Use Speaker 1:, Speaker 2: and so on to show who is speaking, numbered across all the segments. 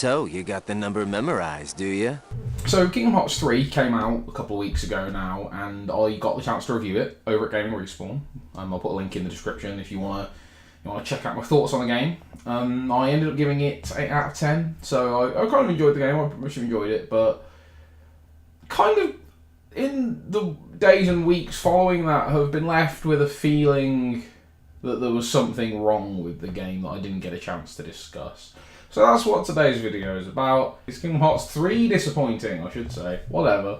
Speaker 1: So, you got the number memorized, do you?
Speaker 2: So, Kingdom Hearts 3 came out a couple of weeks ago now, and I got the chance to review it over at Gaming Respawn. I'll put a link in the description if you want to check out my thoughts on the game. I ended up giving it 8 out of 10, so I kind of enjoyed the game. I pretty much enjoyed it, but kind of in the days and weeks following that have been left with a feeling that there was something wrong with the game that I didn't get a chance to discuss. So that's what today's video is about. It's Kingdom Hearts 3 Dissapointing, I should say. Whatever.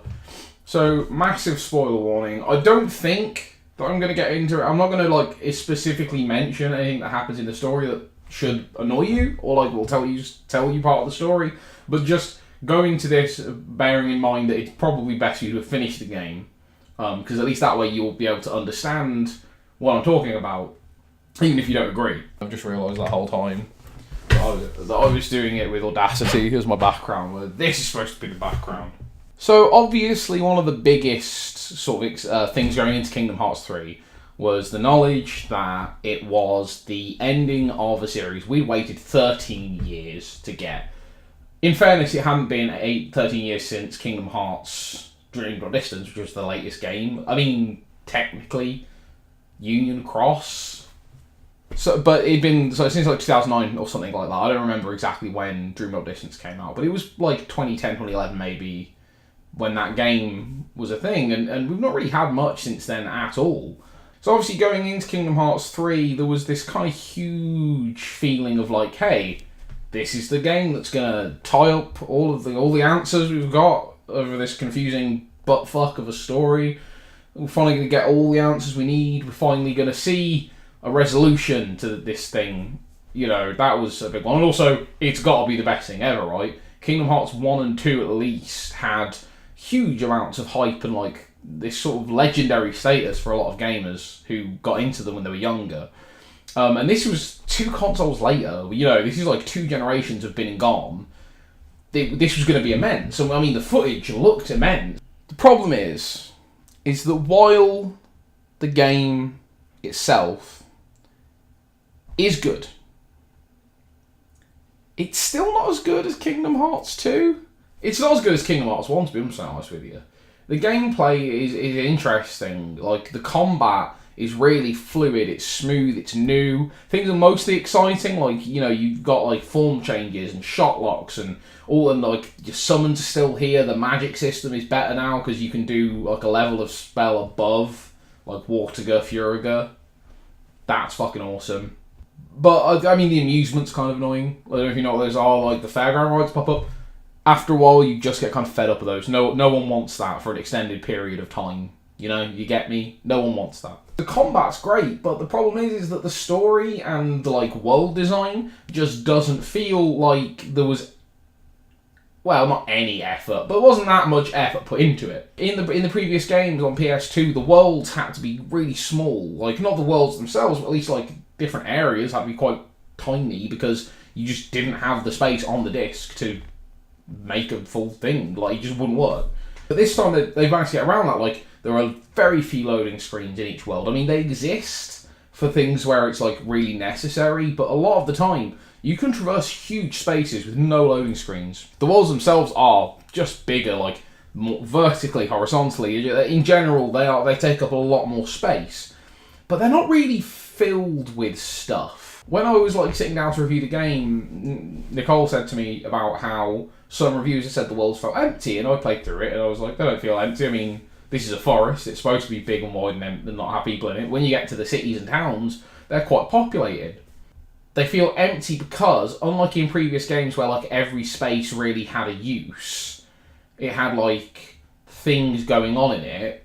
Speaker 2: So, massive spoiler warning. I don't think that I'm going to get into it. I'm not going to specifically mention anything that happens in the story that should annoy you, or will tell you part of the story. But just go into this bearing in mind that it's probably best for you to have finished the game, because at least that way you'll be able to understand what I'm talking about, even if you don't agree. I've just realised that whole time that I was doing it with Audacity as my background, where this is supposed to be the background. So obviously one of the biggest sort of things going into Kingdom Hearts 3 was the knowledge that it was the ending of a series we waited 13 years to get. In fairness, it hadn't been 13 years since Kingdom Hearts Dream or Distance, which was the latest game. I mean, technically, Union Cross. But it'd been since 2009 or something like that. I don't remember exactly when Dream Drop Distance came out, but it was 2010, 2011 maybe when that game was a thing, and we've not really had much since then at all. So obviously going into Kingdom Hearts 3, there was this kind of huge feeling of hey, this is the game that's gonna tie up all the answers we've got over this confusing buttfuck of a story. We're finally gonna get all the answers we need. We're finally gonna see a resolution to this thing. That was a big one. And also, it's got to be the best thing ever, right? Kingdom Hearts 1 and 2 at least had huge amounts of hype and this sort of legendary status for a lot of gamers who got into them when they were younger. And this was 2 consoles later. This is 2 generations have been and gone. This was going to be immense. So, I mean, the footage looked immense. The problem is that while the game itself is good, it's still not as good as Kingdom Hearts 2. It's not as good as Kingdom Hearts 1, to be honest with you. The gameplay is interesting. The combat is really fluid, it's smooth, it's new. Things are mostly exciting, you've got form changes and shot locks and all, and your summons are still here. The magic system is better now because you can do a level of spell above, Wartiga, Furiga. That's fucking awesome. But, I mean, the amusement's kind of annoying. I don't know if you know what those are, the fairground rides pop up. After a while, you just get kind of fed up with those. No one wants that for an extended period of time. You get me? No one wants that. The combat's great, but the problem is that the story and the, world design just doesn't feel like there was, well, not any effort, but there wasn't that much effort put into it. In the previous games on PS2, the worlds had to be really small. Not the worlds themselves, but at least, different areas had to be quite tiny because you just didn't have the space on the disc to make a full thing. It just wouldn't work. But this time they've managed to get around that. There are very few loading screens in each world. I mean, they exist for things where it's really necessary, but a lot of the time you can traverse huge spaces with no loading screens. The worlds themselves are just bigger, more vertically, horizontally. In general, they take up a lot more space, but they're not really filled with stuff. When I was sitting down to review the game, Nicole said to me about how some reviews had said the worlds felt empty, and I played through it and I was like, they don't feel empty. I mean, this is a forest, it's supposed to be big and wide and not have people in it. When you get to the cities and towns, they're quite populated. They feel empty because, unlike in previous games where every space really had a use, it had things going on in it,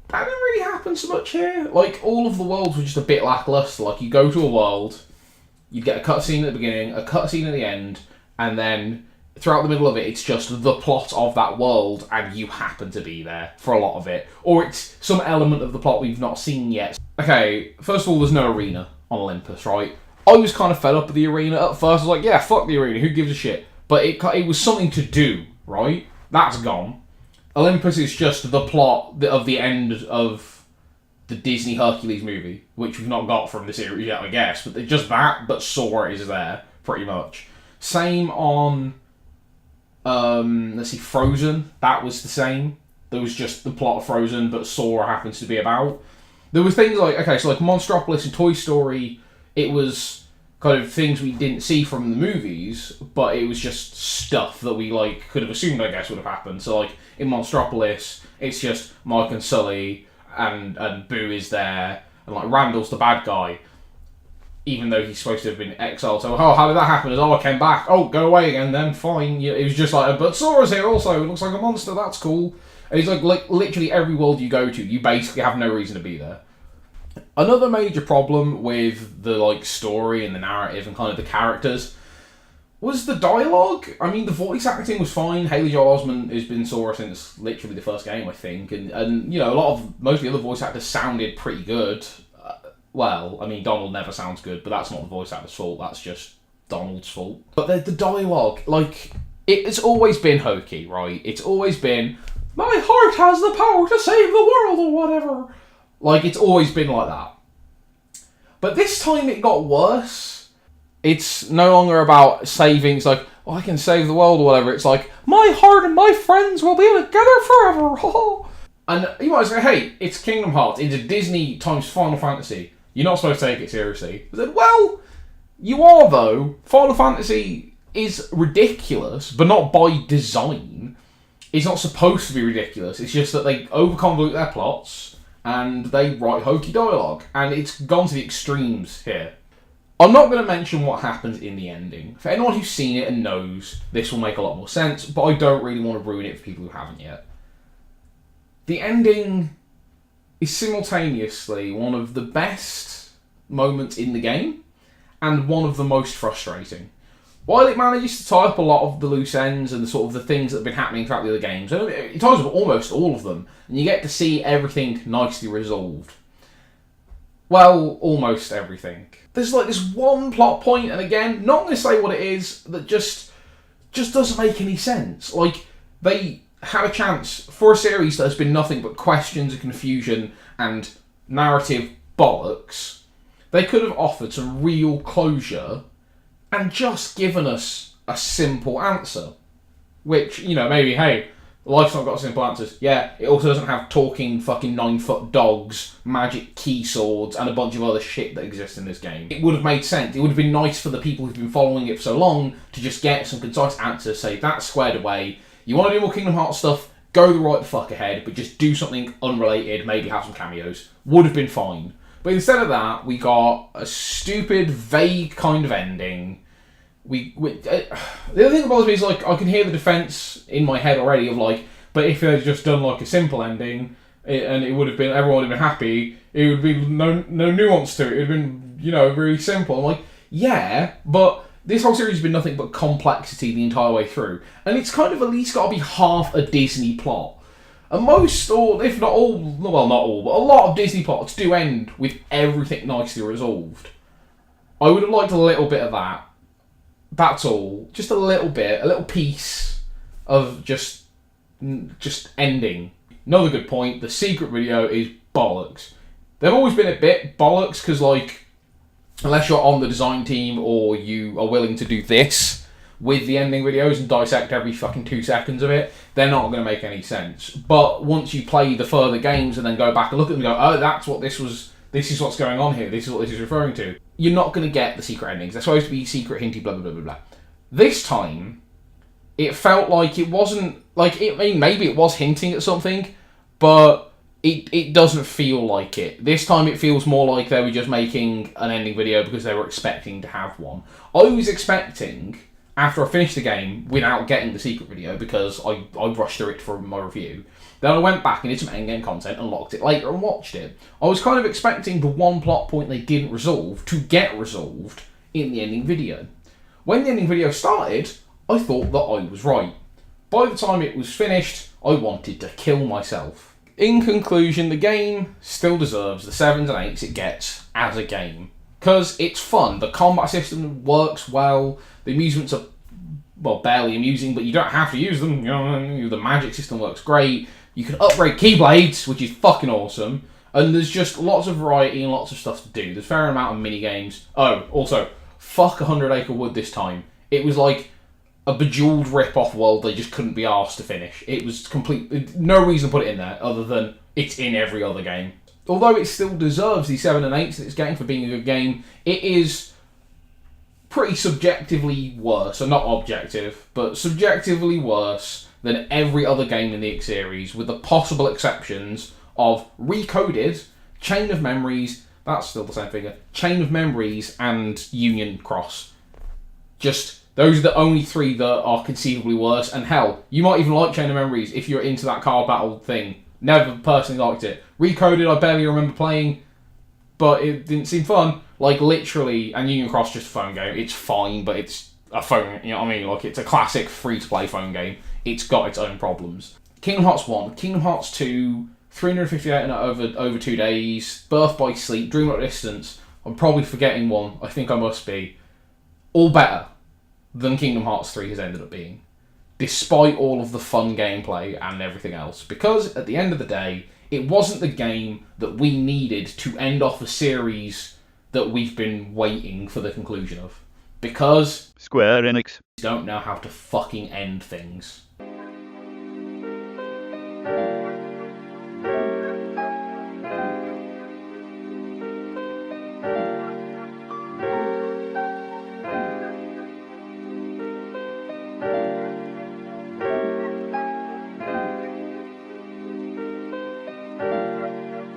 Speaker 2: that didn't really happen so much here. All of the worlds were just a bit lackluster. You go to a world, you'd get a cutscene at the beginning, a cutscene at the end, and then throughout the middle of it, it's just the plot of that world, and you happen to be there for a lot of it. Or it's some element of the plot we've not seen yet. Okay, first of all, there's no arena on Olympus, right? I was kind of fed up with the arena at first. I was like, yeah, fuck the arena, who gives a shit? But it was something to do, right? That's gone. Olympus is just the plot of the end of the Disney Hercules movie, which we've not got from the series yet, I guess. But just that, but Sora is there, pretty much. Same on, let's see, Frozen. That was the same. There was just the plot of Frozen, but Sora happens to be about. There was things like, okay, so like Monstropolis and Toy Story, it was kind of things we didn't see from the movies, but it was just stuff that we like could have assumed, I guess, would have happened. So like in Monstropolis, it's just Mike and Sully and Boo is there, and like Randall's the bad guy, even though he's supposed to have been exiled. So, oh, how did that happen? I came back. Oh, go away again then, fine. Yeah, it was just like, but Sora's here also, it looks like a monster, that's cool. And he's like literally every world you go to, you basically have no reason to be there. Another major problem with the like story and the narrative and kind of the characters was the dialogue. I mean, the voice acting was fine. Haley Joel Osment has been Sora since literally the first game, I think, and you know, most of the other voice actors sounded pretty good. Well, I mean, Donald never sounds good, but that's not the voice actor's fault. That's just Donald's fault. But the dialogue, like, it's always been hokey, right? It's always been, my heart has the power to save the world or whatever. Like, it's always been like that. But this time it got worse. It's no longer about saving. It's like, oh, I can save the world or whatever. It's like, my heart and my friends will be together forever. And you might say, hey, it's Kingdom Hearts. It's a Disney times Final Fantasy. You're not supposed to take it seriously. I said, well, you are though. Final Fantasy is ridiculous, but not by design. It's not supposed to be ridiculous. It's just that they overconvolute their plots and they write hokey dialogue. And it's gone to the extremes here. I'm not going to mention what happens in the ending. For anyone who's seen it and knows, this will make a lot more sense, but I don't really want to ruin it for people who haven't yet. The ending is simultaneously one of the best moments in the game and one of the most frustrating. While it manages to tie up a lot of the loose ends and the sort of the things that have been happening throughout the other games, it ties up almost all of them, and you get to see everything nicely resolved. Well, almost everything. There's like this one plot point, and again, not going to say what it is, that just doesn't make any sense. Like, they had a chance for a series that has been nothing but questions and confusion and narrative bollocks. They could have offered some real closure and just given us a simple answer. Which, you know, maybe, hey, life's not got simple answers. Yeah, it also doesn't have talking fucking 9-foot dogs, magic key swords, and a bunch of other shit that exists in this game. It would have made sense. It would have been nice for the people who've been following it for so long to just get some concise answers, say, that's squared away. You want to do more Kingdom Hearts stuff? Go right the fuck ahead, but just do something unrelated, maybe have some cameos. Would have been fine. But instead of that, we got a stupid, vague kind of ending. The other thing that bothers me is, like, I can hear the defense in my head already of, like, but if they'd just done, like, a simple ending, and it would have been, everyone would have been happy, it would be no nuance to it. It would have been, you know, really simple. I'm like, yeah, but this whole series has been nothing but complexity the entire way through. And it's kind of at least got to be half a Disney plot. And most, or if not all, well, not all, but a lot of Disney plots do end with everything nicely resolved. I would have liked a little bit of that. That's all. Just a little bit, a little piece of just ending. Another good point, the secret video is bollocks. They've always been a bit bollocks because, like, unless you're on the design team or you are willing to do this with the ending videos and dissect every fucking 2 seconds of it, they're not going to make any sense. But once you play the further games and then go back and look at them and go, oh, that's what this was, this is what's going on here, this is what this is referring to, you're not going to get the secret endings. They're supposed to be secret, hinty, blah, blah, blah, blah, blah. This time, it felt like it wasn't, like, I mean, maybe it was hinting at something, but it doesn't feel like it. This time it feels more like they were just making an ending video because they were expecting to have one. I was expecting, after I finished the game, without getting the secret video, because I rushed through it for my review, then I went back and did some endgame content and locked it later and watched it. I was kind of expecting the one plot point they didn't resolve to get resolved in the ending video. When the ending video started, I thought that I was right. By the time it was finished, I wanted to kill myself. In conclusion, the game still deserves the 7s and 8s it gets as a game. Because it's fun, the combat system works well, the amusements are, well, barely amusing, but you don't have to use them. You know, the magic system works great. You can upgrade Keyblades, which is fucking awesome. And there's just lots of variety and lots of stuff to do. There's a fair amount of mini-games. Oh, also, fuck 100 Acre Wood this time. It was like a bejeweled rip-off world they just couldn't be arsed to finish. It was complete. No reason to put it in there other than it's in every other game. Although it still deserves the 7 and 8 that it's getting for being a good game, it is pretty subjectively worse, or not objective, but subjectively worse than every other game in the series, with the possible exceptions of Recoded, Chain of Memories, that's still the same figure, Chain of Memories, and Union Cross. Just, those are the only three that are conceivably worse, and hell, you might even like Chain of Memories if you're into that card battle thing. Never personally liked it. Recoded, I barely remember playing, but it didn't seem fun. Like, literally, and Union Cross just a phone game. It's fine, but it's a phone, you know what I mean? Like, it's a classic free-to-play phone game. It's got its own problems. Kingdom Hearts 1, Kingdom Hearts 2, 358 in over 2 days, Birth by Sleep, Dream at Distance. I'm probably forgetting one. I think I must be. All better than Kingdom Hearts 3 has ended up being, despite all of the fun gameplay and everything else. Because, at the end of the day, it wasn't the game that we needed to end off a series that we've been waiting for the conclusion of. Because
Speaker 3: Square Enix
Speaker 2: don't know how to fucking end things.